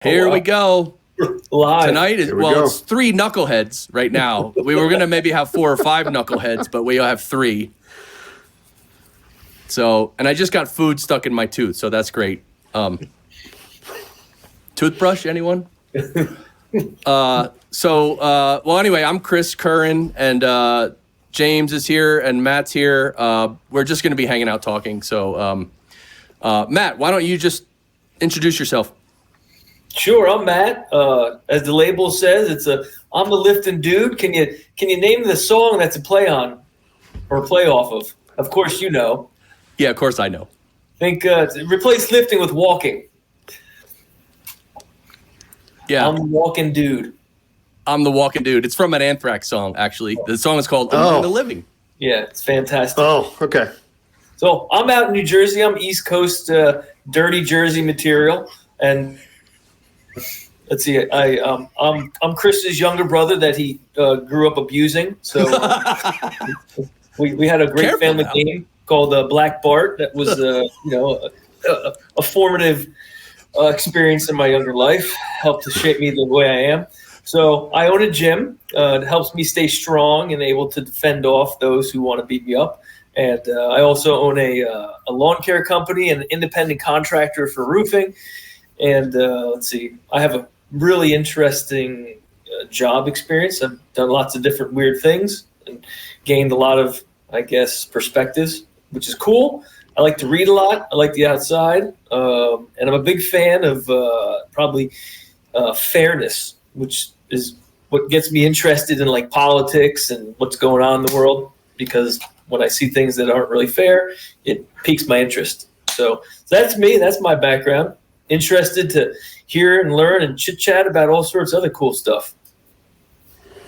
Here we go. Live. Tonight is, it's 3 knuckleheads right now. We were going to maybe have 4 or 5 knuckleheads, but we have 3. So, and I just got food stuck in my tooth, so that's great. Toothbrush, anyone? Well, anyway, I'm Chris Curran, and James is here, and Matt's here. We're just going to be hanging out talking. So, Matt, why don't you just introduce yourself? Sure, I'm Matt. As the label says, I'm the lifting dude. Can you name the song that's a play on or play off of? Of course you know. Yeah, of course I know. Think replace lifting with walking. Yeah. I'm the walking dude. I'm the walking dude. It's from an Anthrax song, actually. The song is called Among the Living. Yeah, it's fantastic. Oh, okay. So I'm out in New Jersey. I'm East Coast dirty Jersey material. And let's see, I'm Chris's younger brother that he grew up abusing. So we had a great family game called Black Bart. That was a formative experience in my younger life. Helped to shape me the way I am. So I own a gym. It helps me stay strong and able to defend off those who want to beat me up. And I also own a lawn care company and an independent contractor for roofing. And let's see, I have a really interesting job experience. I've done lots of different weird things and gained a lot of, I guess, perspectives, which is cool. I like to read a lot. I like the outside. And I'm a big fan of probably fairness, which is what gets me interested in like politics and what's going on in the world. Because when I see things that aren't really fair, it piques my interest. So that's me. That's my background. Interested to hear and learn and chit chat about all sorts of other cool stuff.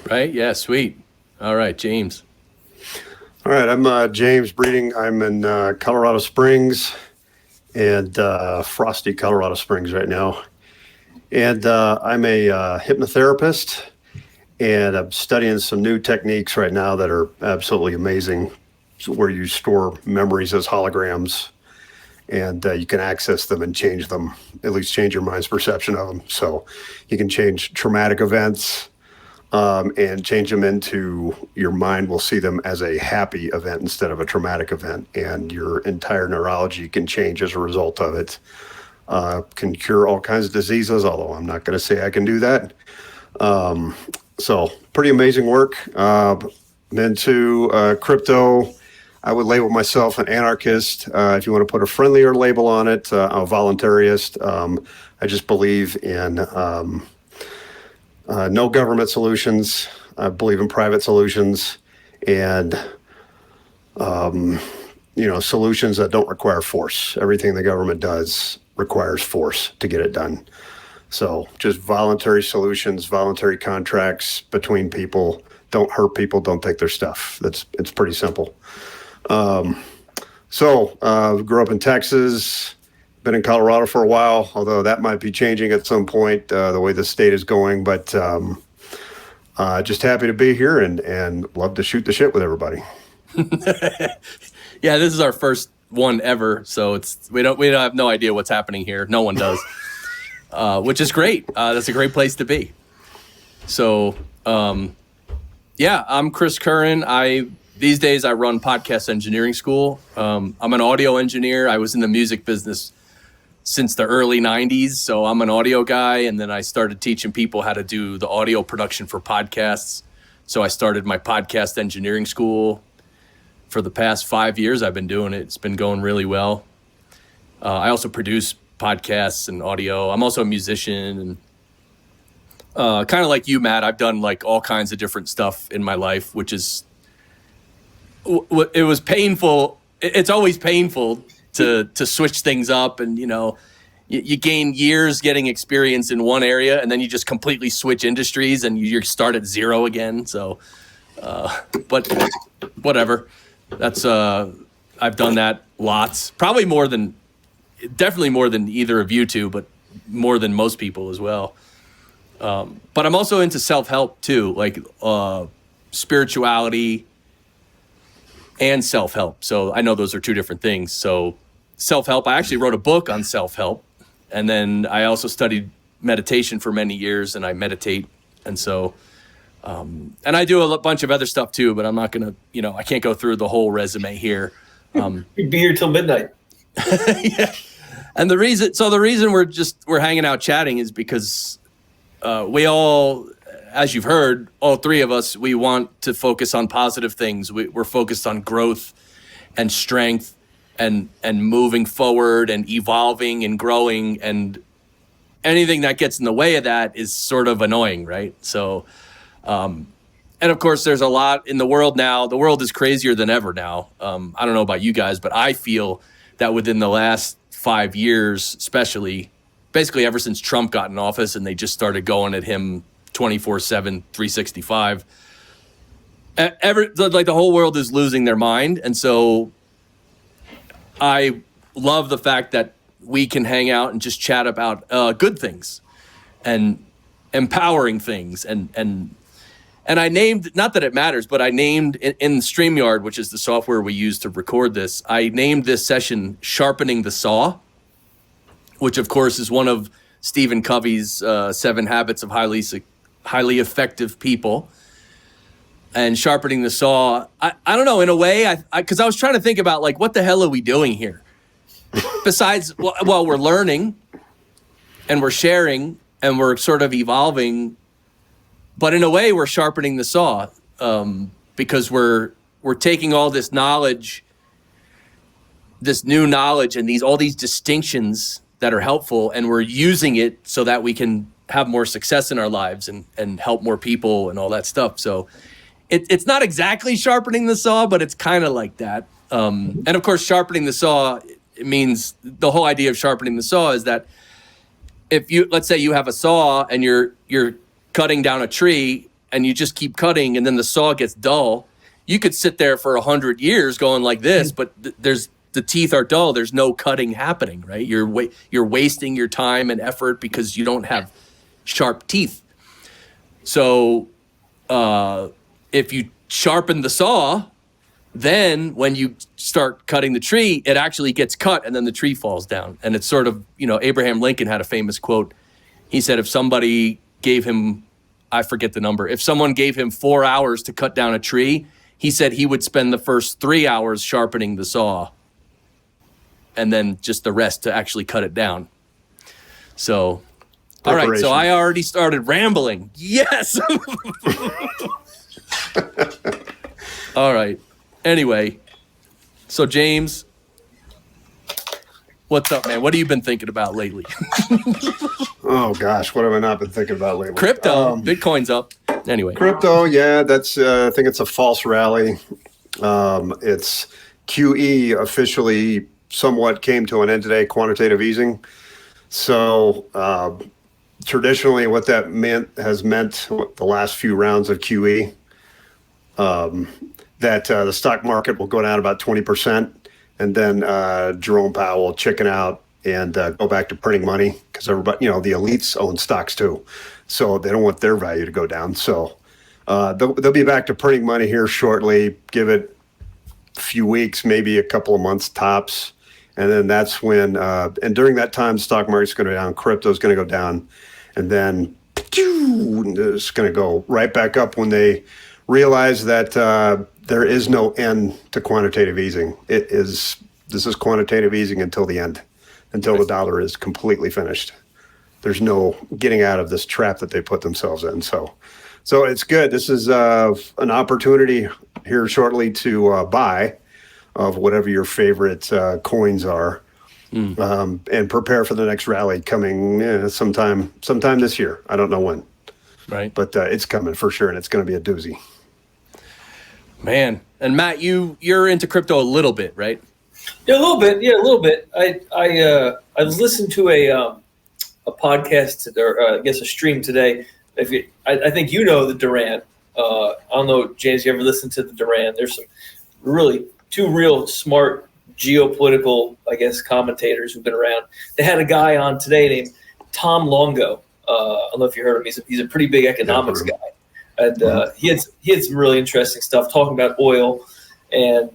Right? Yeah, sweet. All right, James. All right, I'm James Breeding. I'm in Colorado Springs and frosty Colorado Springs right now. And I'm a hypnotherapist, and I'm studying some new techniques right now that are absolutely amazing, where you store memories as holograms, and you can access them and change them, at least change your mind's perception of them. So you can change traumatic events and change them into, your mind will see them as a happy event instead of a traumatic event, and your entire neurology can change as a result of it. Can cure all kinds of diseases, although I'm not going to say I can do that. So pretty amazing work. Then to crypto, I would label myself an anarchist. If you want to put a friendlier label on it, I'm a voluntarist. I just believe in no government solutions. I believe in private solutions and, solutions that don't require force. Everything the government does requires force to get it done. So just voluntary solutions, voluntary contracts between people. Don't hurt people, don't take their stuff. It's pretty simple. Grew up in Texas, been in Colorado for a while, although that might be changing at some point, the way the state is going, but just happy to be here and love to shoot the shit with everybody. Yeah, this is our first one ever, so we don't have no idea what's happening here. No one does, which is great. That's a great place to be. So, I'm Chris Curran. These days I run podcast engineering school. I'm an audio engineer. I was in the music business since the early 90s, so I'm an audio guy, and then I started teaching people how to do the audio production for podcasts. So I started my podcast engineering school. For the past 5 years, I've been doing it. It's been going really well. I also produce podcasts and audio. I'm also a musician, and kind of like you, Matt, I've done like all kinds of different stuff in my life, which is, it was painful. It's always painful to switch things up, and you gain years getting experience in one area, and then you just completely switch industries and you start at zero again. So, but whatever. That's I've done that lots, definitely more than either of you two, but more than most people as well. But I'm also into self-help too, like spirituality and self-help. So I know those are two different things. So self-help, I actually wrote a book on self-help, and then I also studied meditation for many years, and I meditate. And so, and I do a bunch of other stuff too, but I'm not going to, I can't go through the whole resume here. You'd be here till midnight. Yeah. And the reason we're hanging out chatting is because we all, as you've heard, all three of us, we want to focus on positive things. We're focused on growth and strength and moving forward and evolving and growing, and anything that gets in the way of that is sort of annoying, right? So, and of course, there's a lot in the world now. The world is crazier than ever now. I don't know about you guys, but I feel that within the last 5 years, especially, basically ever since Trump got in office and they just started going at him 24/7, 365, the whole world is losing their mind. And so I love the fact that we can hang out and just chat about good things and empowering things. And I named, not that it matters, but I named in StreamYard, which is the software we use to record this, I named this session Sharpening the Saw, which of course is one of Stephen Covey's 7 Habits of Highly Effective People. And sharpening the saw, I don't know, in a way, because I was trying to think about, like, what the hell are we doing here? Besides, well, we're learning and we're sharing and we're sort of evolving, but in a way we're sharpening the saw, because we're taking all this knowledge, this new knowledge, and all these distinctions that are helpful, and we're using it so that we can have more success in our lives and help more people and all that stuff. So it's not exactly sharpening the saw, but it's kind of like that. And of course, sharpening the saw, it means, the whole idea of sharpening the saw is that if let's say you have a saw and you're cutting down a tree and you just keep cutting and then the saw gets dull, you could sit there for 100 years going like this, but the teeth are dull. There's no cutting happening, right? You're wasting your time and effort because you don't have sharp teeth. So if you sharpen the saw, then when you start cutting the tree, it actually gets cut and then the tree falls down. And it's sort of, Abraham Lincoln had a famous quote. He said if somebody gave him, I forget the number, if someone gave him 4 hours to cut down a tree, he said he would spend the first 3 hours sharpening the saw and then just the rest to actually cut it down. So, all right, so I already started rambling. Yes. All right. Anyway, so James, what's up, man? What have you been thinking about lately? Oh gosh, what have I not been thinking about lately? Crypto, Bitcoin's up. Anyway, crypto, yeah, that's. I think it's a false rally. It's QE officially somewhat came to an end today. Quantitative easing. So traditionally, what that has meant the last few rounds of QE. That the stock market will go down about 20%, and then Jerome Powell will chicken out and go back to printing money because everybody, the elites own stocks too, so they don't want their value to go down. So they'll be back to printing money here shortly. Give it a few weeks, maybe a couple of months tops, and then that's when. And during that time, the stock market's going to go down, crypto's going to go down, and then it's going to go right back up when they realize that there is no end to quantitative easing. This is quantitative easing until the end, until the dollar is completely finished. There's no getting out of this trap that they put themselves in. So it's good. This is an opportunity here shortly to buy of whatever your favorite coins are, and prepare for the next rally coming sometime this year. I don't know when. Right. But it's coming for sure, and it's going to be a doozy. Man. And Matt, you're into crypto a little bit, right? Yeah, a little bit. Yeah, a little bit. I listened to a podcast, or I guess a stream today. I think the Duran. I don't know, James, you ever listened to the Duran? There's some two real smart geopolitical, I guess, commentators who've been around. They had a guy on today named Tom Longo. I don't know if you heard him. He's a pretty big economics guy, and he had some really interesting stuff talking about oil and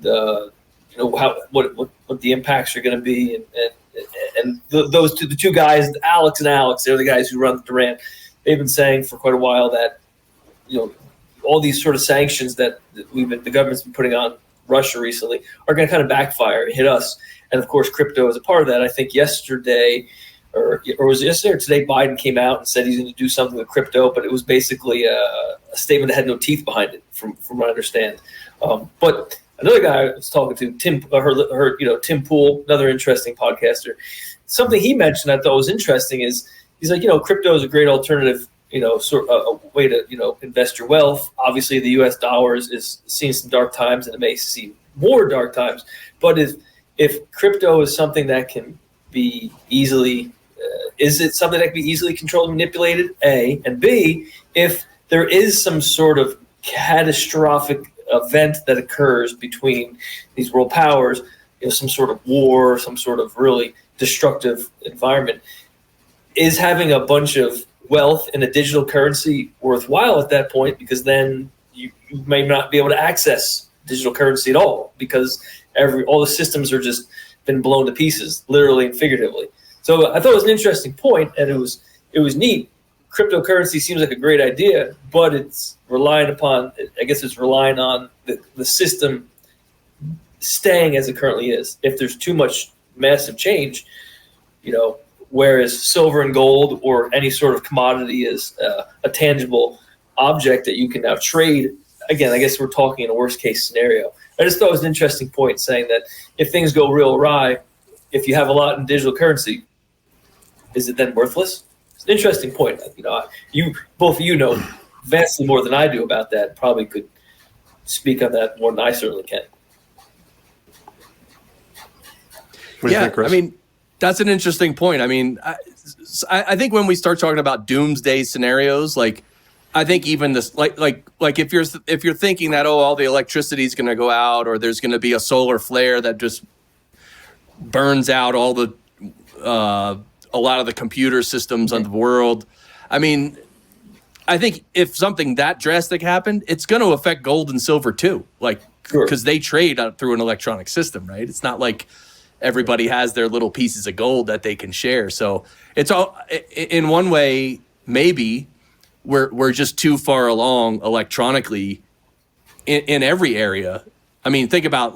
what the impacts are going to be, and and the two guys, Alex and Alex, they're the guys who run Durant. They've been saying for quite a while that, all these sort of sanctions that the government's been putting on Russia recently are going to kind of backfire and hit us. And of course, crypto is a part of that. I think yesterday, or was it yesterday or today, Biden came out and said he's going to do something with crypto, but it was basically a statement that had no teeth behind it, from what I understand. But another guy I was talking to, Tim Pool, another interesting podcaster. Something he mentioned I thought was interesting is he's like, crypto is a great alternative, sort of a way to, invest your wealth. Obviously, the U.S. dollar is seeing some dark times, and it may see more dark times. But if crypto is something that can be easily, is it something that can be easily controlled and manipulated? A, and B, if there is some sort of catastrophic event that occurs between these world powers, some sort of war, some sort of really destructive environment, is having a bunch of wealth in a digital currency worthwhile at that point? Because then you may not be able to access digital currency at all, because all the systems are just been blown to pieces, literally and figuratively. So I thought it was an interesting point, and it was neat. Cryptocurrency seems like a great idea, but it's relying on the system staying as it currently is. If there's too much massive change, whereas silver and gold or any sort of commodity is a tangible object that you can now trade. Again, I guess we're talking in a worst case scenario. I just thought it was an interesting point, saying that if things go real awry, if you have a lot in digital currency, is it then worthless? It's an interesting point. Both of you know vastly more than I do about that. Probably could speak on that more than I certainly can. What do you think, Chris? I mean, that's an interesting point. I mean, I think when we start talking about doomsday scenarios, like, I think even this, like if you're thinking that, all the electricity is going to go out, or there's going to be a solar flare that just burns out all the a lot of the computer systems of the world. I mean, I think if something that drastic happened, it's going to affect gold and silver too, like, because they trade through an electronic system, right? It's not like everybody has their little pieces of gold that they can share. So it's all, in one way, maybe we're just too far along electronically in every area. I mean, think about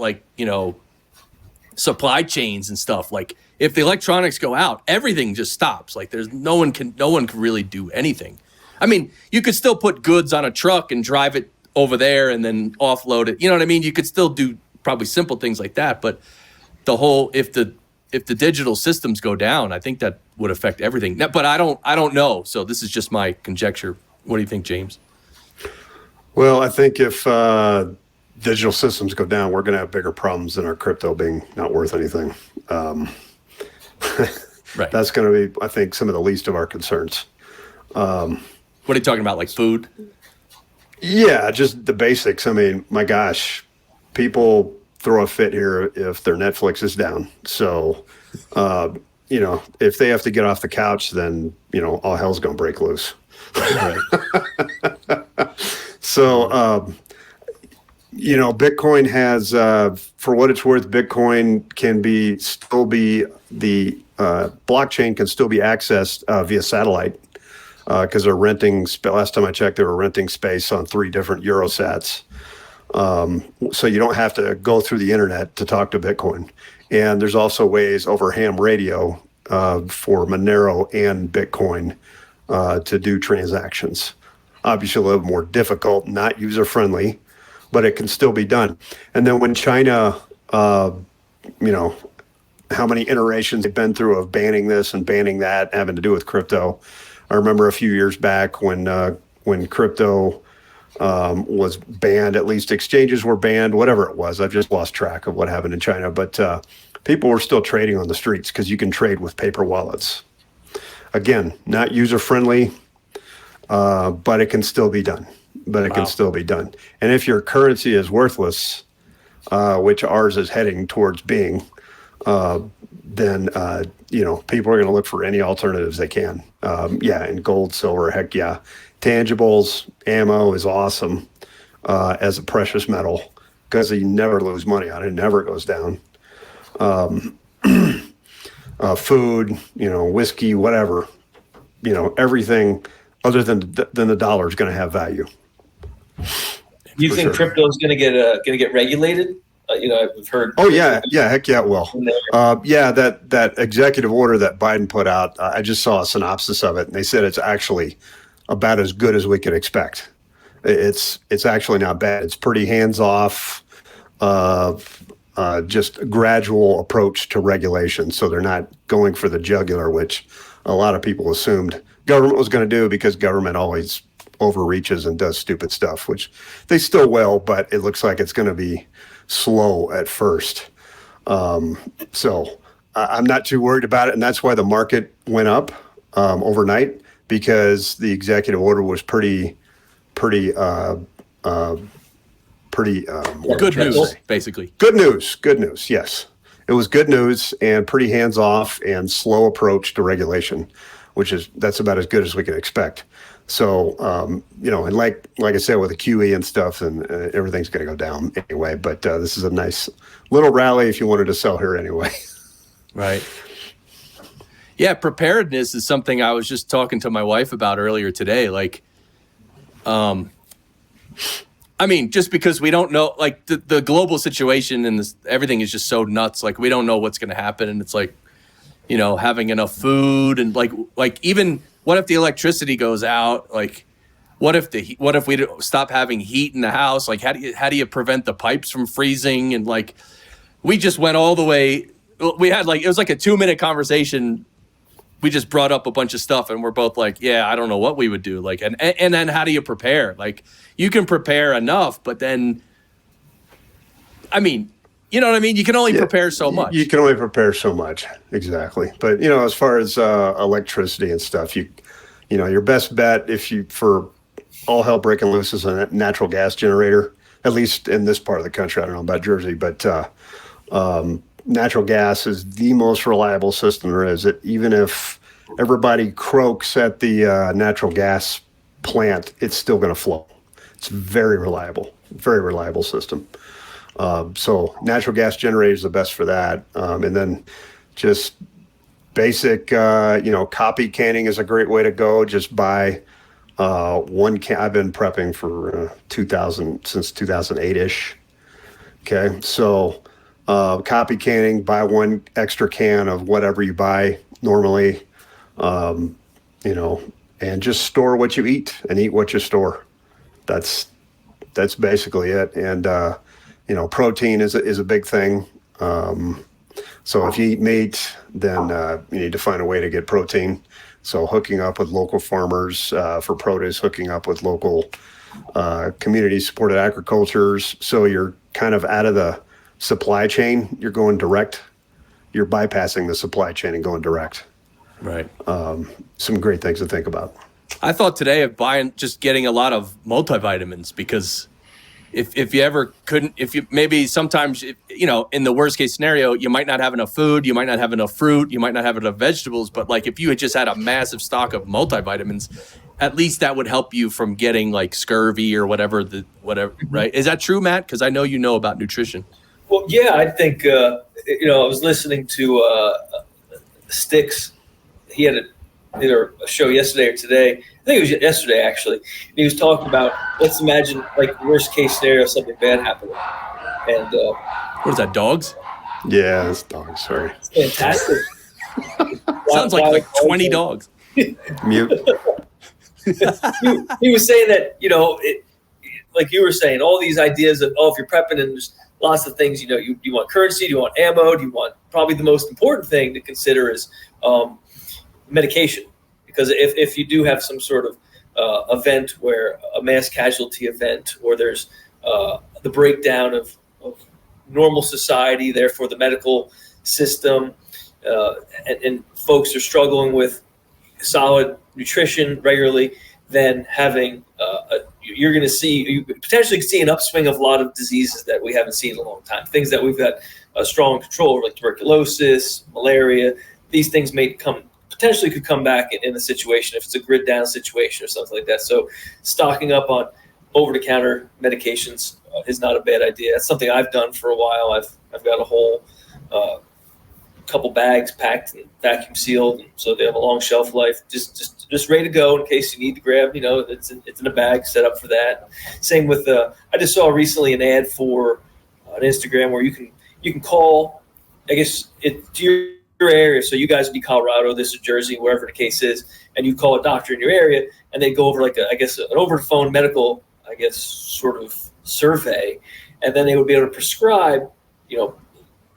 supply chains and stuff. Like, if the electronics go out, everything just stops. Like, there's no one can really do anything. I mean, you could still put goods on a truck and drive it over there and then offload it. You know what I mean? You could still do probably simple things like that, but if the digital systems go down, I think that would affect everything. But I don't know. So this is just my conjecture. What do you think, James? Well, I think if digital systems go down, we're going to have bigger problems than our crypto being not worth anything. Right. That's going to be, I think, some of the least of our concerns. What are you talking about, like food? Yeah, just the basics. I mean, my gosh, people throw a fit here if their Netflix is down. So, if they have to get off the couch, then, all hell's going to break loose. Right. So, Bitcoin has, for what it's worth, Bitcoin can still be the blockchain can still be accessed via satellite because they're renting. Last time I checked, they were renting space on 3 different Eurosats. So you don't have to go through the internet to talk to Bitcoin. And there's also ways over ham radio for Monero and Bitcoin to do transactions. Obviously a little more difficult, not user-friendly, but it can still be done. And then when China, how many iterations they've been through of banning this and banning that, having to do with crypto. I remember a few years back when crypto was banned, at least exchanges were banned, whatever it was. I've just lost track of what happened in China, but people were still trading on the streets because you can trade with paper wallets. Again, not user-friendly, but it can still be done. And if your currency is worthless, which ours is heading towards being, then people are going to look for any alternatives they can. And gold, silver, heck yeah. Tangibles, ammo is awesome as a precious metal because you never lose money on it. It never goes down. food, whiskey, whatever, everything other than the dollar is going to have value. Do you think crypto is going to get regulated? We've heard. Oh yeah, heck yeah, it will. That executive order that Biden put out, I just saw a synopsis of it, and they said it's actually about as good as we could expect. It's actually not bad. It's pretty hands off, just a gradual approach to regulation. So they're not going for the jugular, which a lot of people assumed government was going to do, because government always overreaches and does stupid stuff, which they still will, but it looks like it's going to be slow at first. So I'm not too worried about it. And that's why the market went up overnight, because the executive order was pretty good news, basically. Good news. Yes. It was good news and pretty hands off and slow approach to regulation, that's about as good as we can expect. So, and like I said, with the QE and stuff, and everything's going to go down anyway. But this is a nice little rally if you wanted to sell here anyway. Right. Yeah, preparedness is something I was just talking to my wife about earlier today. Like, just because we don't know, like the global situation and everything is just so nuts. Like, we don't know what's going to happen, and it's like, having enough food and like even. What if the electricity goes out? Like, what if we stop having heat in the house? Like, how do you prevent the pipes from freezing? And like, we just went all the way. We had it was like a 2-minute conversation. We just brought up a bunch of stuff, and we're both like, yeah, I don't know what we would do. Like, and then how do you prepare? Like, you can prepare enough, but then, you know what I mean? You can only prepare so much. You can only prepare so much. Exactly. But, as far as electricity and stuff, your best bet, for all hell breaking loose, is a natural gas generator, at least in this part of the country. I don't know about Jersey, but natural gas is the most reliable system there is. Even if everybody croaks at the natural gas plant, it's still going to flow. It's very reliable system. So natural gas generator is the best for that. And then just basic, copy canning is a great way to go. Just buy one can. I've been prepping for since 2008-ish. Okay. So copy canning, buy one extra can of whatever you buy normally, and just store what you eat and eat what you store. That's basically it. And, protein is a big thing. So if you eat meat, then you need to find a way to get protein. So hooking up with local farmers for produce, hooking up with local community-supported agricultures. So you're kind of out of the supply chain. You're going direct. You're bypassing the supply chain and going direct. Right. Some great things to think about. I thought today of getting a lot of multivitamins, because if you ever couldn't, maybe sometimes, in the worst case scenario, you might not have enough food, you might not have enough fruit, you might not have enough vegetables, but like if you had just had a massive stock of multivitamins, at least that would help you from getting like scurvy or whatever, right? Is that true, Matt? Because I know you know about nutrition. Well, yeah, I think, I was listening to Styx. He had either a show yesterday or today. I think it was yesterday, actually. And he was talking about, let's imagine, like, worst case scenario, something bad happening. And what is that, dogs? Yeah, it's dogs. Sorry. It's fantastic. Sounds like 20 dogs. Mute. He was saying that, like you were saying, all these ideas of, if you're prepping and there's lots of things, you want currency, do you want ammo, do you want, probably the most important thing to consider is medication. Because if you do have some sort of event, where a mass casualty event, or there's the breakdown of normal society, therefore the medical system, and folks are struggling with solid nutrition regularly, then having you're going to you potentially see an upswing of a lot of diseases that we haven't seen in a long time. Things that we've got a strong control over, like tuberculosis, malaria. These things potentially could come back in a situation if it's a grid down situation or something like that. So stocking up on over-the-counter medications is not a bad idea. That's something I've done for a while. I've got a whole couple bags packed and vacuum sealed, and so they have a long shelf life. Just ready to go in case you need to grab. It's in a bag set up for that. Same with I just saw recently an ad for an Instagram where you can call, I guess, it to your area. So you guys would be Colorado, this is Jersey, wherever the case is, and you call a doctor in your area, and they go over like an over the phone medical, I guess, sort of survey, and then they would be able to prescribe,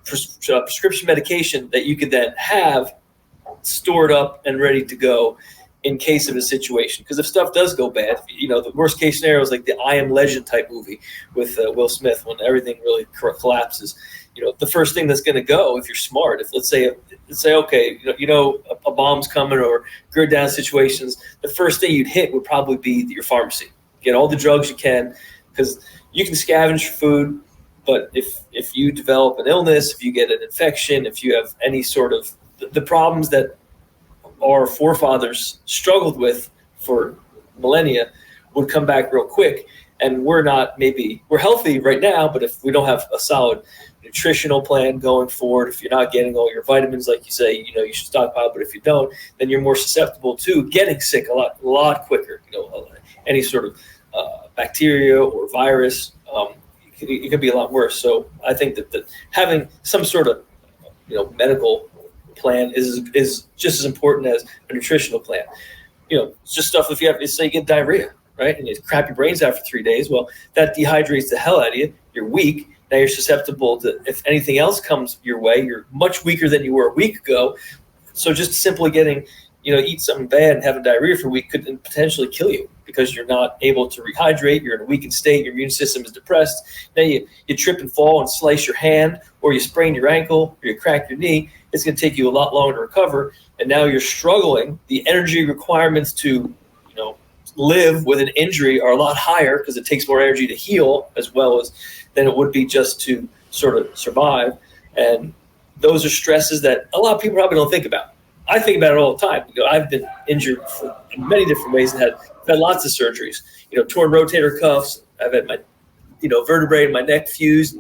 prescription medication that you could then have stored up and ready to go in case of a situation. Because if stuff does go bad, the worst case scenario is like the I Am Legend type movie with Will Smith, when everything really collapses. The first thing that's going to go, if you're smart, if let's say okay, a bomb's coming or grid down situations, the first thing you'd hit would probably be your pharmacy. Get all the drugs you can, because you can scavenge for food, but if you develop an illness, if you get an infection, if you have any sort of the problems that our forefathers struggled with for millennia would come back real quick. And we're healthy right now, but if we don't have a solid nutritional plan going forward, if you're not getting all your vitamins, like you say, you should stockpile, but if you don't, then you're more susceptible to getting sick a lot quicker. Any sort of bacteria or virus, it could be a lot worse. So I think that having some sort of medical plan is just as important as a nutritional plan. It's just stuff. If say you get diarrhea, right, and you crap your brains out for 3 days, well, that dehydrates the hell out of you. You're weak. Now you're susceptible to, if anything else comes your way, you're much weaker than you were a week ago. So just simply getting, eat something bad and having diarrhea for a week could potentially kill you, because you're not able to rehydrate. You're in a weakened state. Your immune system is depressed. Now you trip and fall and slice your hand, or you sprain your ankle, or you crack your knee. It's going to take you a lot longer to recover. And now you're struggling. The energy requirements to, live with an injury are a lot higher, because it takes more energy to heal as well as than it would be just to sort of survive. And those are stresses that a lot of people probably don't think about. I think about it all the time. I've been injured in many different ways and had lots of surgeries. Torn rotator cuffs. I've had my, vertebrae in my neck fused.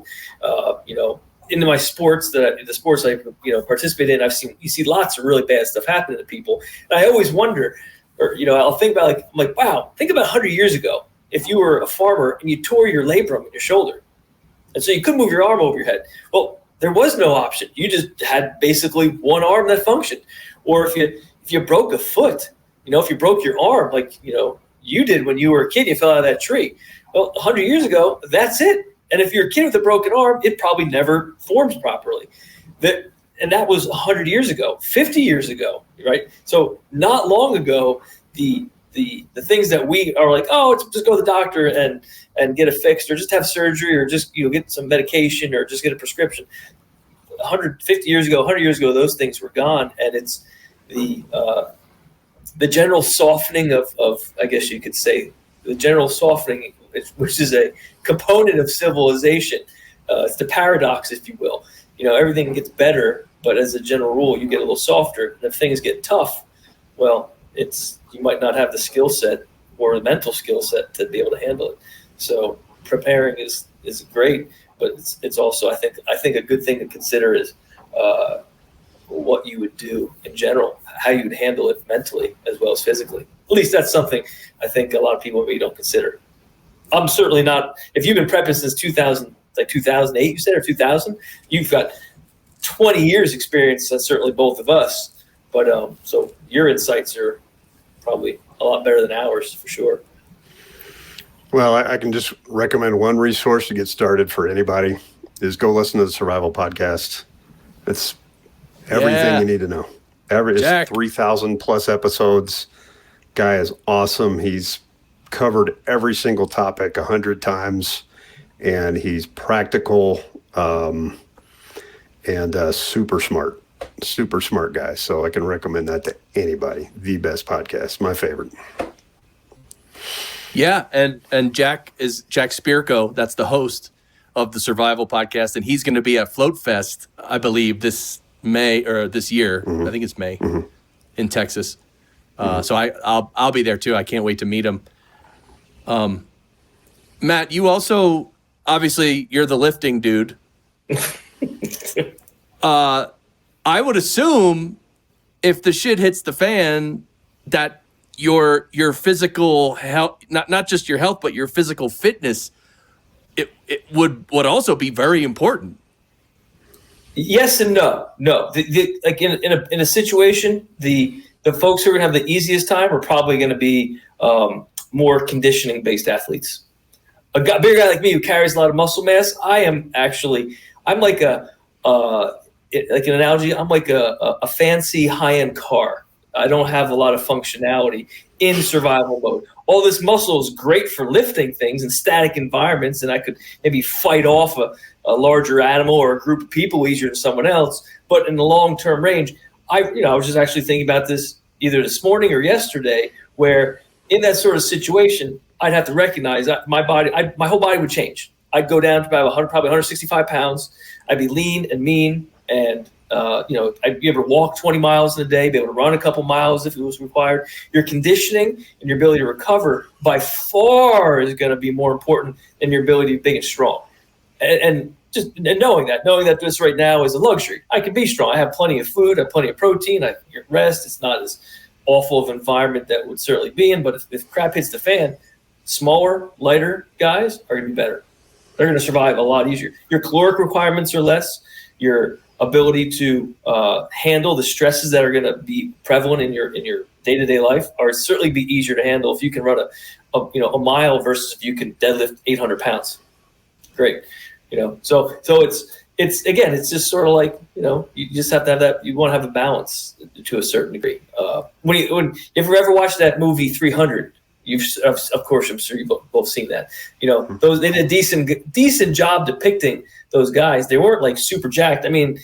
Into my sports the sports I participate in, you see lots of really bad stuff happening to people. And I always wonder, or I'll think about I'm like, wow, think about 100 years ago, if you were a farmer and you tore your labrum in your shoulder, and so you couldn't move your arm over your head. Well, there was no option. You just had basically one arm that functioned. Or if you broke a foot, if you broke your arm, like you did when you were a kid, you fell out of that tree. Well, 100 years ago, that's it. And if you're a kid with a broken arm, it probably never forms properly. And that was 100 years ago, 50 years ago, right? So not long ago, the things that we are like, oh, just go to the doctor and get it fixed, or just have surgery, or just get some medication, or just get a prescription. 150 years ago, 100 years ago, those things were gone, and it's the general softening of I guess you could say, the general softening, which is a component of civilization. It's the paradox, if you will. Everything gets better, but as a general rule, you get a little softer. And if things get tough, well, you might not have the skill set or the mental skill set to be able to handle it. So preparing is great, but it's also, I think a good thing to consider is what you would do in general, how you would handle it mentally as well as physically. At least that's something I think a lot of people maybe don't consider. I'm certainly not. If you've been prepping since 2008, you said, or 2000, you've got 20 years experience. That's certainly both of us. But so your insights are probably a lot better than ours for sure. Well, I can just recommend one resource to get started for anybody is go listen to the Survival Podcast. It's everything you need to know. It's 3,000 plus episodes. Guy is awesome. He's covered every single topic 100 times, and he's practical and super smart guy. So I can recommend that to anybody. The best podcast, my favorite. Yeah, and Jack Spirko. That's the host of the Survival Podcast, and he's going to be at Float Fest, I believe, this May or this year. Mm-hmm. I think it's May in Texas. So I'll be there too. I can't wait to meet him. Matt, you also, obviously, you're the lifting dude. I would assume if the shit hits the fan, that your physical health, not just your health, but your physical fitness, it would also be very important. Yes and no. No, like in a situation, the folks who are going to have the easiest time are probably going to be more conditioning based athletes. A bigger guy like me who carries a lot of muscle mass, I'm like like an analogy, I'm like a fancy high end car. I don't have a lot of functionality in survival mode. All this muscle is great for lifting things in static environments, and I could maybe fight off a larger animal or a group of people easier than someone else. But in the long-term range, I was just actually thinking about this either this morning or yesterday, where in that sort of situation, I'd have to recognize that my whole body would change. I'd go down to about probably 165 pounds. I'd be lean and mean, and I'd be able to walk 20 miles in a day, be able to run a couple miles if it was required. Your conditioning and your ability to recover by far is going to be more important than your ability to be big and strong. And knowing that this right now is a luxury. I can be strong. I have plenty of food. I have plenty of protein. I can get rest. It's not as awful of an environment that would certainly be in. But if crap hits the fan, smaller, lighter guys are going to be better. They're going to survive a lot easier. Your caloric requirements are less. Your ability to handle the stresses that are going to be prevalent in your day-to-day life are certainly be easier to handle if you can run a mile versus if you can deadlift 800 pounds. Great. So it's just sort of like, you just have to have that, you want to have a balance to a certain degree. If you ever watched that movie 300, of course, I'm sure you've both seen that. They did a decent job depicting those guys. They weren't like super jacked. I mean,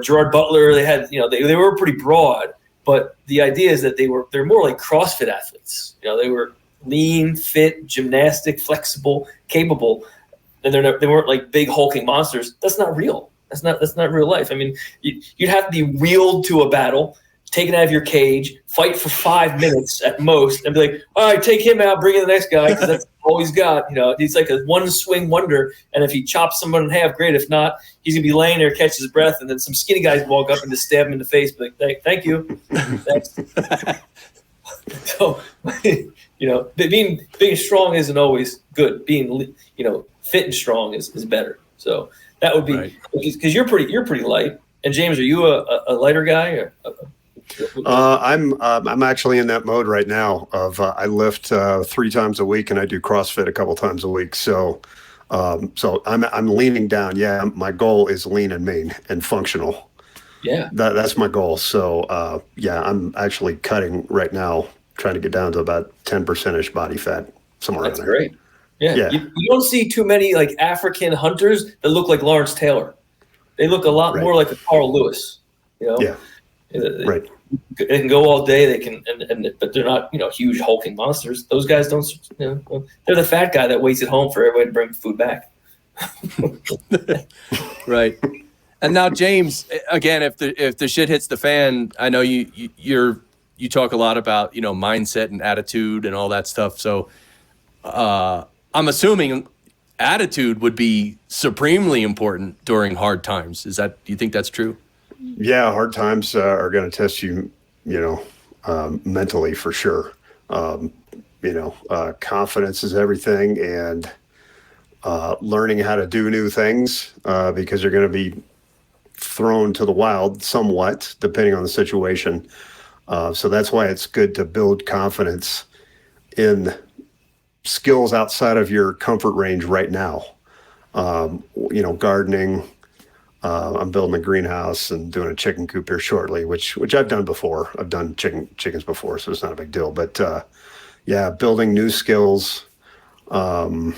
Gerard Butler, they had, they were pretty broad, but the idea is that they're more like CrossFit athletes. They were lean, fit, gymnastic, flexible, capable, and they weren't like big hulking monsters. That's not real. That's not real life. I mean, you'd have to be wheeled to a battle, taken out of your cage, fight for 5 minutes at most, and be like, all right, take him out, bring in the next guy, because that's all he's got. He's like a one swing wonder, and if he chops someone in half, great. If not, he's going to be laying there, catch his breath, and then some skinny guys walk up and just stab him in the face, be like, thank you. Thanks. So, being strong isn't always good. Being, fit and strong is better. So that would be, because you're pretty light. And James, are you a lighter guy? Or I'm actually in that mode right now of I lift 3 times a week and I do CrossFit a couple times a week. So I'm leaning down. Yeah, my goal is lean and mean and functional. Yeah, that's my goal. So I'm actually cutting right now, trying to get down to about 10%ish body fat, somewhere around there. That's great. Yeah. You don't see too many like African hunters that look like Lawrence Taylor. They look a lot more like a Carl Lewis. Yeah. Right. They can go all day. They can, but they're not, huge hulking monsters. Those guys don't. They're the fat guy that waits at home for everybody to bring food back. Right. And now, James, again, if the shit hits the fan, I know you talk a lot about mindset and attitude and all that stuff. So I'm assuming attitude would be supremely important during hard times. Do you think that's true? Yeah, hard times are going to test you, mentally for sure. Confidence is everything, and learning how to do new things because you're going to be thrown to the wild somewhat, depending on the situation. So that's why it's good to build confidence in skills outside of your comfort range right now. Gardening. I'm building a greenhouse and doing a chicken coop here shortly, which I've done before. I've done chickens before, so it's not a big deal. But building new skills and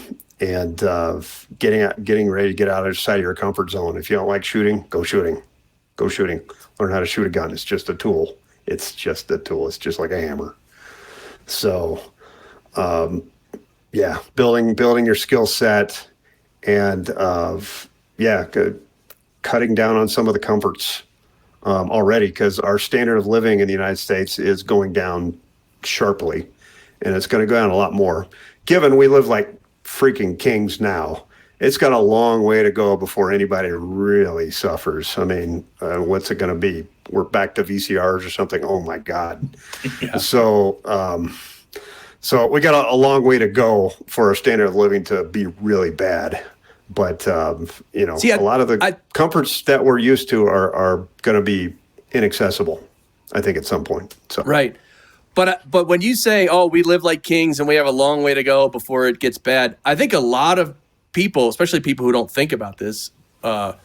getting ready to get outside of your comfort zone. If you don't like shooting, go shooting. Learn how to shoot a gun. It's just a tool. It's just like a hammer. So, building your skill set and cutting down on some of the comforts already, because our standard of living in the United States is going down sharply, and it's going to go down a lot more. Given we live like freaking kings now, it's got a long way to go before anybody really suffers. I mean, what's it going to be? We're back to VCRs or something. Oh my God. Yeah. So we got a long way to go for our standard of living to be really bad. But, a lot of the comforts that we're used to are going to be inaccessible, I think, at some point. So. Right. But when you say, oh, we live like kings and we have a long way to go before it gets bad, I think a lot of people, especially people who don't think about this, or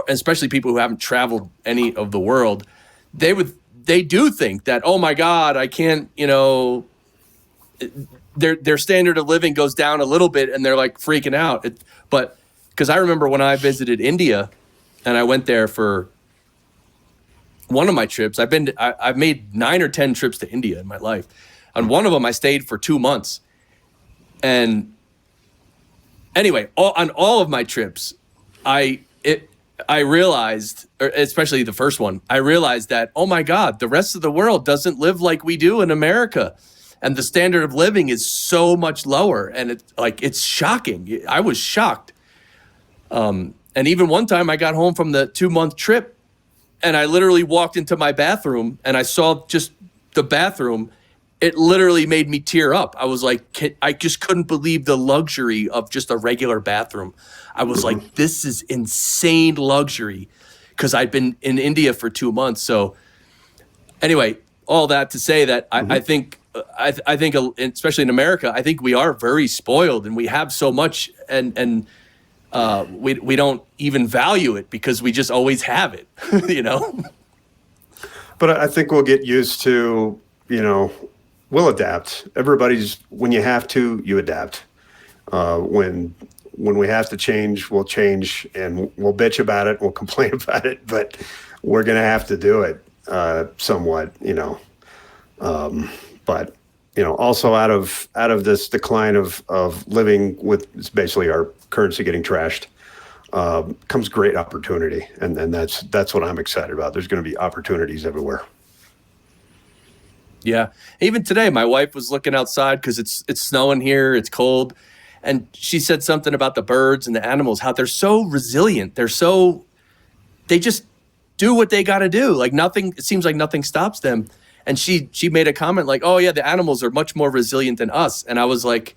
especially people who haven't traveled any of the world, they do think that, oh my God, I can't, their standard of living goes down a little bit and they're like freaking out. But because I remember when I visited India and I went there for one of my trips, I've made 9 or 10 trips to India in my life. On one of them, I stayed for 2 months. And anyway, on all of my trips, I realized, or especially the first one, I realized that, oh my God, the rest of the world doesn't live like we do in America. And the standard of living is so much lower. And it's shocking. I was shocked. And even one time I got home from the 2-month trip and I literally walked into my bathroom and I saw just the bathroom. It literally made me tear up. I was like, I just couldn't believe the luxury of just a regular bathroom. I was like, this is insane luxury, because I'd been in India for 2 months. So anyway, all that to say that I think, especially in America, I think we are very spoiled and we have so much, and we don't even value it because we just always have it, But I think we'll get used to, we'll adapt. When you have to, you adapt. When we have to change, we'll change, and we'll bitch about it, we'll complain about it, but we're going to have to do it somewhat, but also out of this decline of living with basically our currency getting trashed, comes great opportunity, and that's what I'm excited about. There's going to be opportunities everywhere. Yeah. Even today, my wife was looking outside because it's snowing here, it's cold, and she said something about the birds and the animals, how they're so resilient. They just do what they got to do. Like it seems like nothing stops them. And she made a comment like, oh yeah, the animals are much more resilient than us. And I was like,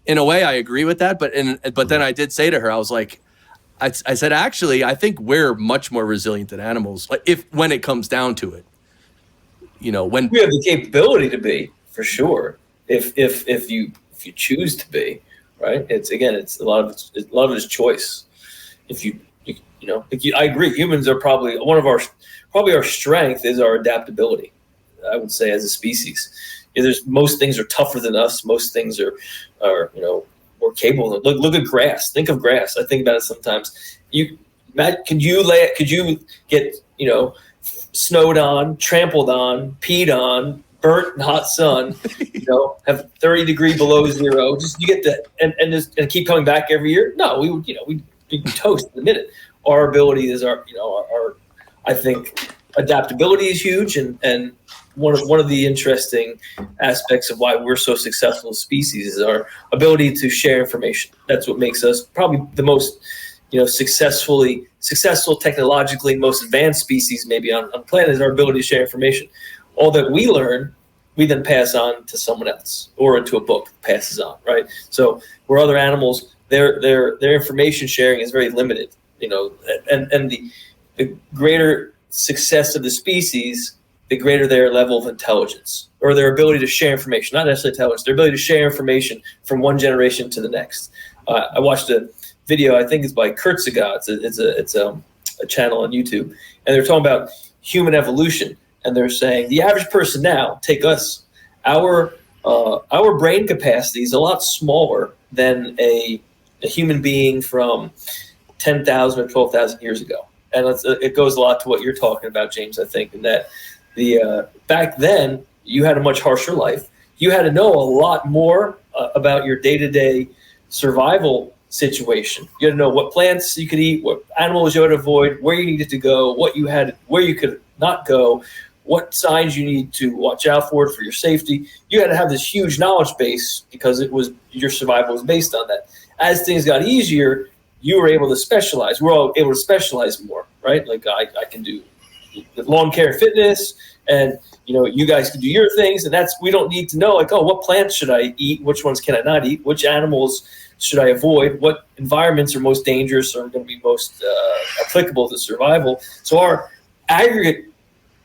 in a way I agree with that. But then I did say to her, I was like, I said, actually, I think we're much more resilient than animals. Like when it comes down to it, when we have the capability to be, for sure. If you choose to be, right? It's a lot of it is choice. I agree. Humans are probably our strength is our adaptability. I would say as a species, most things are tougher than us. Most things are more capable. Look at grass. Think of grass. I think about it sometimes. Matt, could you get snowed on, trampled on, peed on, burnt in hot sun, have 30 degree below zero? Just you get that and keep coming back every year? No, we'd be toast in a minute. Our ability is our I think adaptability is huge, and one of the interesting aspects of why we're so successful as species is our ability to share information. That's what makes us probably the most successful technologically most advanced species maybe on the planet, is our ability to share information. All that we learn, we then pass on to someone else or into a book passes on, right? So where other animals, their information sharing is very limited, and the greater success of the species, the greater their level of intelligence or their ability to share information, not necessarily intelligence, their ability to share information from one generation to the next. I watched a video, I think it's by Kurt Sagat. It's a channel on YouTube, and they're talking about human evolution, and they're saying the average person now, take us, our brain capacity is a lot smaller than a human being from 10,000 or 12,000 years ago. And it goes a lot to what you're talking about, James, I think, in that back then you had a much harsher life. You had to know a lot more about your day-to-day survival situation. You had to know what plants you could eat, what animals you had to avoid, where you needed to go, where you could not go, what signs you need to watch out for your safety. You had to have this huge knowledge base because your survival was based on that. As things got easier, you were able to specialize. We're all able to specialize more, right? Like I can do lawn care and fitness, and you guys can do your things, and we don't need to know like, oh, what plants should I eat? Which ones can I not eat? Which animals should I avoid? What environments are most dangerous or going to be most applicable to survival? So our aggregate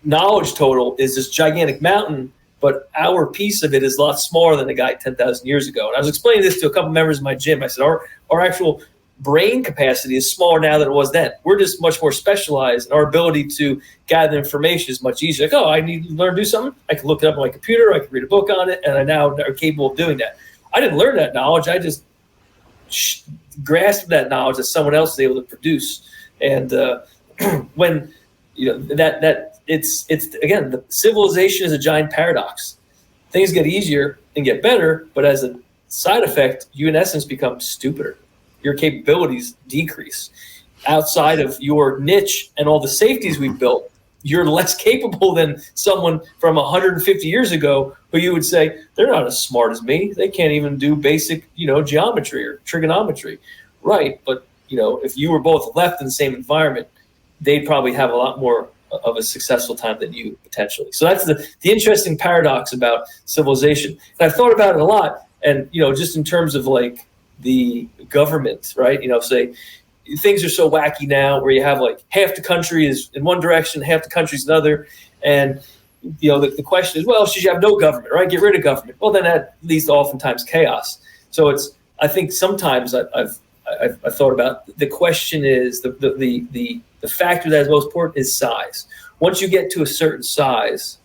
knowledge total is this gigantic mountain, but our piece of it is a lot smaller than the guy 10,000 years ago. And I was explaining this to a couple members of my gym. I said, our actual brain capacity is smaller now than it was then. We're just much more specialized, and our ability to gather information is much easier. Like, oh, I need to learn to do something. I can look it up on my computer. I can read a book on it, and I now are capable of doing that. I didn't learn that knowledge. I just grasped that knowledge that someone else is able to produce. And when it's again, the civilization is a giant paradox. Things get easier and get better, but as a side effect, you in essence become stupider. Your capabilities decrease. Outside of your niche and all the safeties we've built, you're less capable than someone from 150 years ago who you would say, they're not as smart as me. They can't even do basic, geometry or trigonometry. Right. But, if you were both left in the same environment, they'd probably have a lot more of a successful time than you potentially. So that's the interesting paradox about civilization. And I've thought about it a lot. And, just in terms of like the government, right? Say things are so wacky now where you have like half the country is in one direction, half the country's another. And, the question is, well, should you have no government, right? Get rid of government. Well, then that leads to oftentimes chaos. So I think sometimes I've thought about the question is the factor that is most important is size. Once you get to a certain size,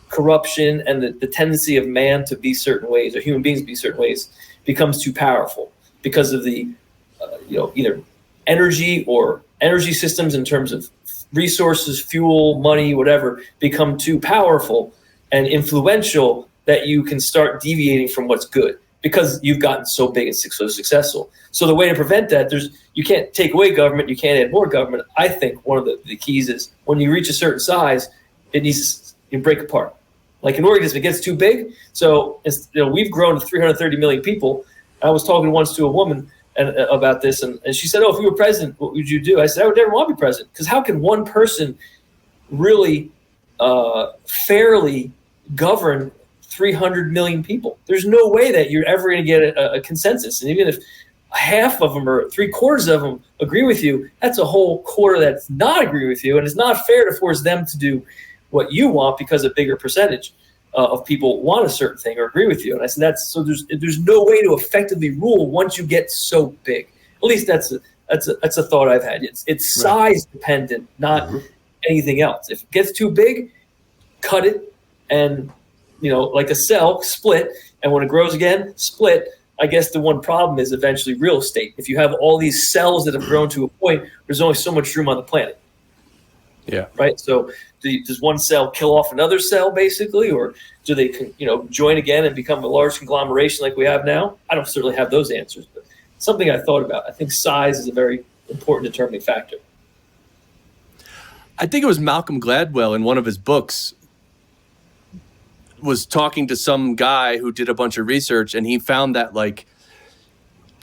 corruption and the tendency of man to be certain ways, or human beings to be certain ways, becomes too powerful because of the either energy systems in terms of resources, fuel, money, whatever, become too powerful and influential that you can start deviating from what's good because you've gotten so big and so successful. So the way to prevent that, you can't take away government, you can't add more government. I think one of the keys is when you reach a certain size, it needs to break apart. Like in organism, it gets too big. So we've grown to 330 million people. I was talking once to a woman about this, and she said, "Oh, if you were president, what would you do?" I said, "I would never want to be president, because how can one person really fairly govern 300 million people? There's no way that you're ever going to get a consensus. And even if half of them or 3/4 of them agree with you, that's a whole quarter that's not agree with you, and it's not fair to force them to do what you want because a bigger percentage of people want a certain thing or agree with you." And I said, there's no way to effectively rule once you get so big. At least that's a thought I've had. It's size dependent, not anything else. If it gets too big, cut it, and like a cell, split, and when it grows again, split. I guess the one problem is eventually real estate. If you have all these cells that have grown to a point, there's only so much room on the planet. Yeah. Right. So does one cell kill off another cell basically, or do they, join again and become a large conglomeration like we have now? I don't certainly have those answers, but something I thought about. I think size is a very important determining factor. I think it was Malcolm Gladwell in one of his books was talking to some guy who did a bunch of research, and he found that like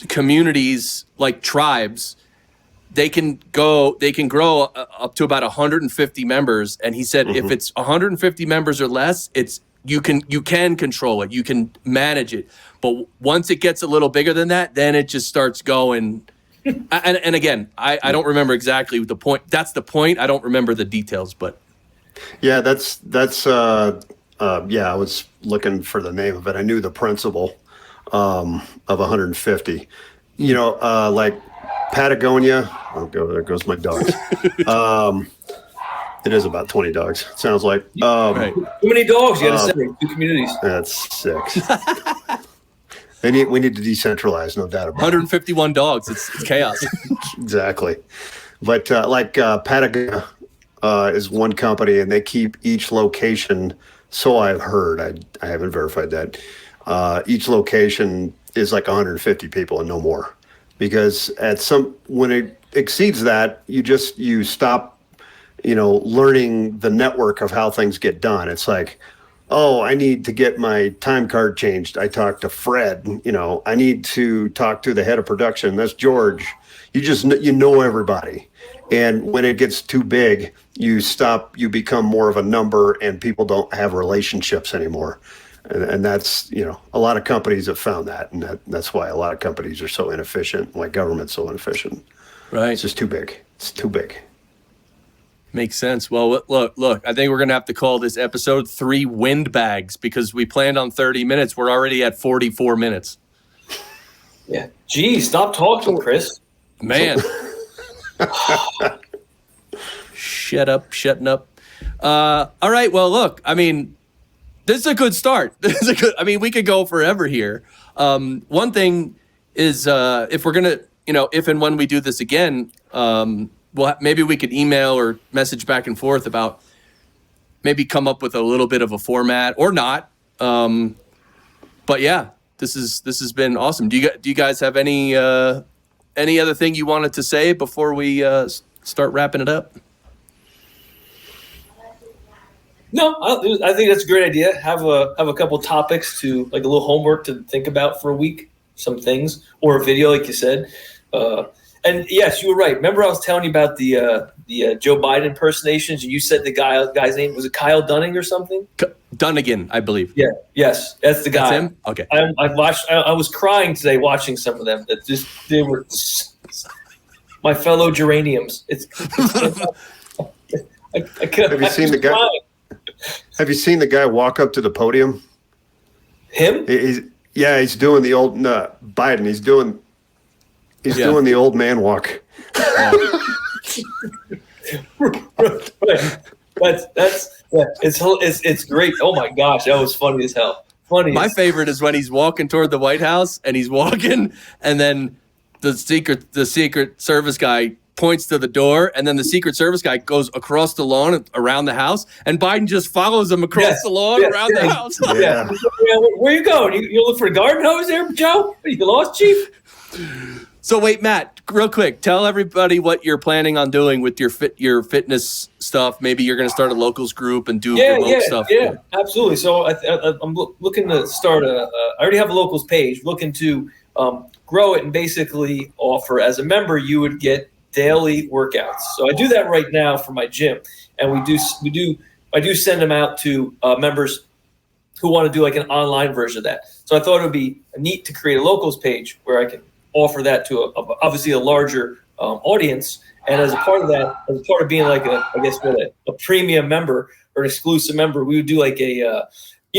communities, like tribes, they can grow up to about 150 members. And he said, if it's 150 members or less, you can control it, you can manage it. But once it gets a little bigger than that, then it just starts going. And again, I don't remember exactly the point. That's the point. I don't remember the details, but yeah, that's I was looking for the name of it. I knew the principle of 150. Like Patagonia. There goes my dogs. It is about 20 dogs. It sounds like. Right. Too many dogs. You got to separate 2 communities. That's 6. We need to decentralize, no doubt about it. 151 dogs. It's chaos. Exactly. But Patagonia is one company, and they keep each location. So I've heard. I haven't verified that. Each location is like 150 people and no more, because when it exceeds that, you stop, learning the network of how things get done. It's like, oh, I need to get my time card changed. I talk to Fred. I need to talk to the head of production. That's George. You know everybody. And when it gets too big, you become more of a number, and people don't have relationships anymore. And that's, a lot of companies have found that. And that's why a lot of companies are so inefficient, like government's so inefficient. Right. It's just too big. It's too big. Makes sense. Well, look, I think we're going to have to call this episode 3 Windbags, because we planned on 30 minutes. We're already at 44 minutes. Yeah. Geez, stop talking, Chris. Man. Shutting up. All right. Well, look, I mean, this is a good start. We could go forever here. One thing is, if we're going to, if and when we do this again, maybe we could email or message back and forth about maybe come up with a little bit of a format or not. But yeah, this has been awesome. Do you guys have any other thing you wanted to say before we start wrapping it up? No, I think that's a great idea. Have a couple topics to, like, a little homework to think about for a week, some things, or a video, like you said. And yes, you were right. Remember, I was telling you about the Joe Biden impersonations, and you said the guy's name was it Kyle Dunning or something? Dunnigan, I believe. Yeah. Yes, that's the guy. That's him? Okay. I was crying today watching some of them. They were my fellow geraniums. I couldn't. Have you seen the guy? Crying. Have you seen the guy walk up to the podium? Him? He's doing the old Biden. He's doing the old man walk. Right. It's great. Oh my gosh, that was funny as hell. My favorite is when he's walking toward the White House, and he's walking, and then the Secret Service guy points to the door, and then the Secret Service guy goes across the lawn around the house, and Biden just follows him across the lawn around the house. Yeah. Where you going? You look for a garden hose there, Joe? You lost, Chief? So wait, Matt, real quick, tell everybody what you're planning on doing with your fitness stuff. Maybe you're going to start a locals group and do remote stuff. Yeah, absolutely. So I'm looking to start I already have a locals page, looking to grow it and basically offer, as a member, you would get daily workouts. So I do that right now for my gym, and I do send them out to members who want to do like an online version of that. So I thought it would be neat to create a locals page where I can offer that to obviously a larger audience. And as a part of that, as a part of being like a premium member or an exclusive member, we would do like either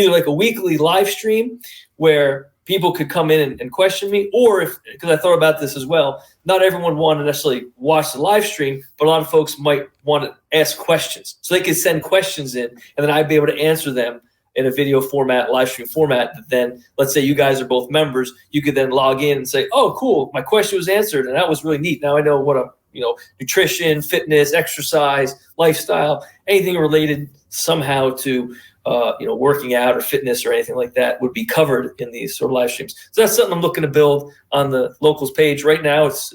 like a weekly live stream where people could come in and question me, or because I thought about this as well, not everyone wanted to necessarily watch the live stream, but a lot of folks might want to ask questions. So they could send questions in, and then I'd be able to answer them in a video format, live stream format. Then let's say you guys are both members, you could then log in and say, oh, cool, my question was answered, and that was really neat. Now I know what nutrition, fitness, exercise, lifestyle, anything related somehow to working out or fitness or anything like that would be covered in these sort of live streams. So that's something I'm looking to build on the locals page. Right now it's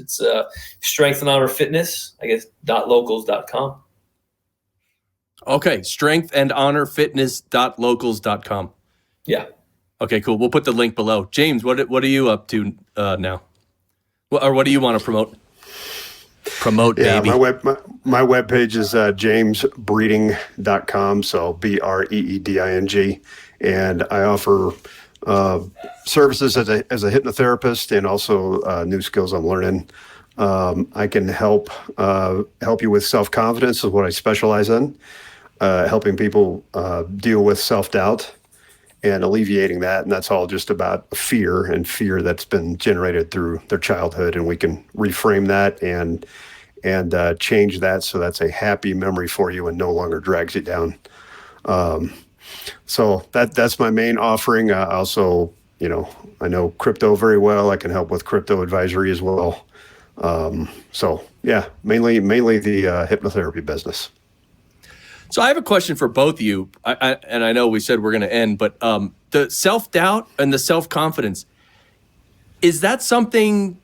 Strength and Honor Fitness, I guess, .locals.com. Okay, strengthandhonorfitness.locals.com. Yeah. Okay, cool. We'll put the link below. James, what are you up to now? What do you want to promote? Baby. My webpage is jamesbreeding.com, so BREEDING, and I offer services as a hypnotherapist and also new skills I'm learning. I can help you with self-confidence is what I specialize in, helping people deal with self-doubt and alleviating that. And that's all just about fear that's been generated through their childhood. And we can reframe that and change that so that's a happy memory for you and no longer drags you down. So that's my main offering. Also, I know crypto very well. I can help with crypto advisory as well. So yeah, mainly the hypnotherapy business. So I have a question for both of you. And I know we said we're going to end, but the self-doubt and the self-confidence, is that something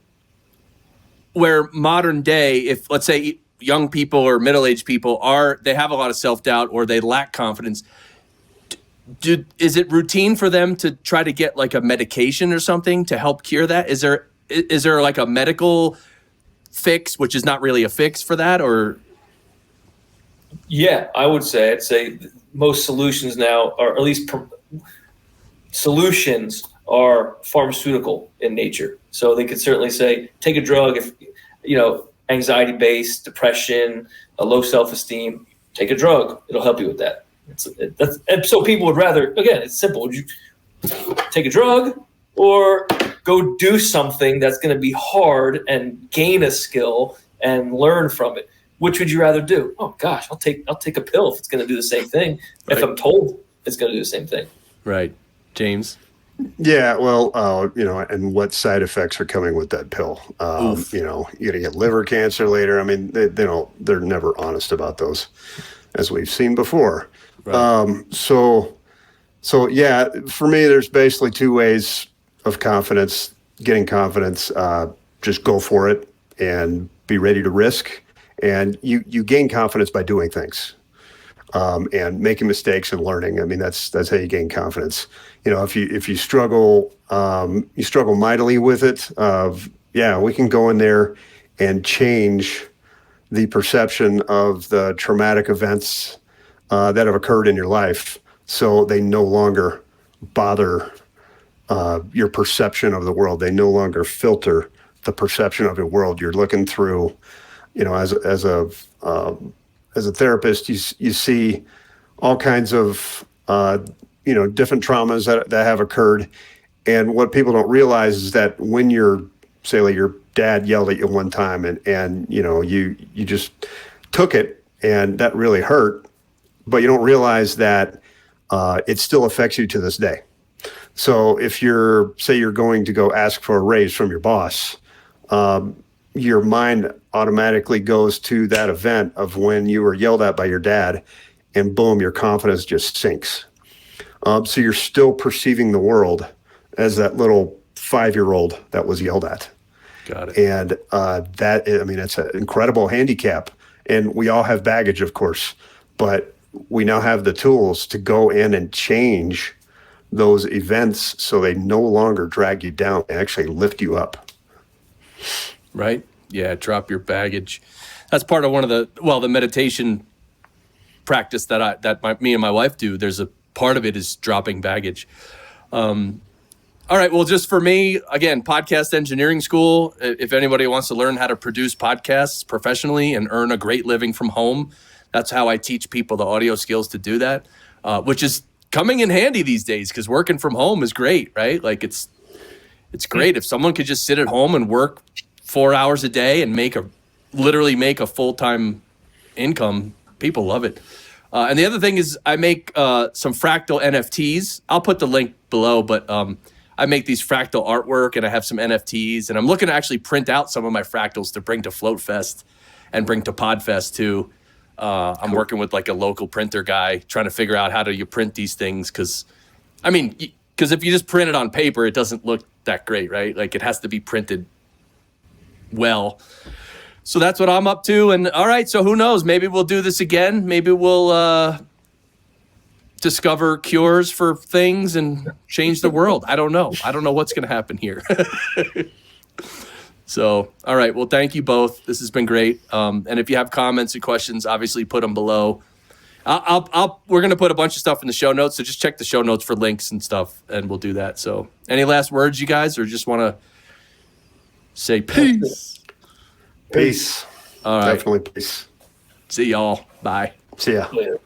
where modern day, if let's say young people or middle-aged people they have a lot of self-doubt or they lack confidence, is it routine for them to try to get like a medication or something to help cure that? Is there like a medical fix, which is not really a fix for that, or? Yeah, I'd say most solutions now, or at least solutions, are pharmaceutical in nature. So they could certainly say, take a drug if, anxiety based, depression, a low self-esteem, take a drug. It'll help you with that. And so people would rather, again, it's simple. Would you take a drug or go do something that's going to be hard and gain a skill and learn from it? Which would you rather do? Oh gosh, I'll take a pill if it's going to do the same thing. Right. If I'm told it's going to do the same thing. Right. James? Yeah, well, and what side effects are coming with that pill? You're going to get liver cancer later. I mean, they're never honest about those, as we've seen before. Right. So yeah, for me, there's basically two ways of confidence, getting confidence. Just go for it and be ready to risk. And you gain confidence by doing things. And making mistakes and learning. I mean, that's how you gain confidence. If you struggle mightily with it, we can go in there and change the perception of the traumatic events that have occurred in your life, so they no longer bother your perception of the world. They no longer filter the perception of your world. You're looking through, as a therapist, you see all kinds of, different traumas that have occurred. And what people don't realize is that when your dad yelled at you one time and you just took it and that really hurt, but you don't realize that it still affects you to this day. So if you're going to go ask for a raise from your boss, your mind automatically goes to that event of when you were yelled at by your dad, and boom, your confidence just sinks. So you're still perceiving the world as that little 5-year-old that was yelled at. Got it. And it's an incredible handicap. And we all have baggage, of course, but we now have the tools to go in and change those events so they no longer drag you down, they actually lift you up. Right? Yeah, drop your baggage. That's part of the meditation practice that me and my wife do. There's a part of it is dropping baggage. All right, well, just for me, again, podcast engineering school. If anybody wants to learn how to produce podcasts professionally and earn a great living from home, that's how I teach people the audio skills to do that, which is coming in handy these days because working from home is great, right? Like it's great if someone could just sit at home and work 4 hours a day and literally make a full-time income. People love it. And the other thing is I make some fractal NFTs. I'll put the link below, but I make these fractal artwork and I have some NFTs, and I'm looking to actually print out some of my fractals to bring to Float Fest and bring to Podfest too. I'm working with like a local printer guy trying to figure out how do you print these things. Cause if you just print it on paper, it doesn't look that great, right? Like it has to be printed well. So that's what I'm up to. And all right, so who knows? Maybe we'll do this again. Maybe we'll discover cures for things and change the world. I don't know. I don't know what's going to happen here. So, all right. Well, thank you both. This has been great. And if you have comments and questions, obviously put them below. We're going to put a bunch of stuff in the show notes. So just check the show notes for links and stuff, and we'll do that. So any last words, you guys, or just want to say peace? Peace. All right. Definitely peace. See y'all. Bye. See ya. Later.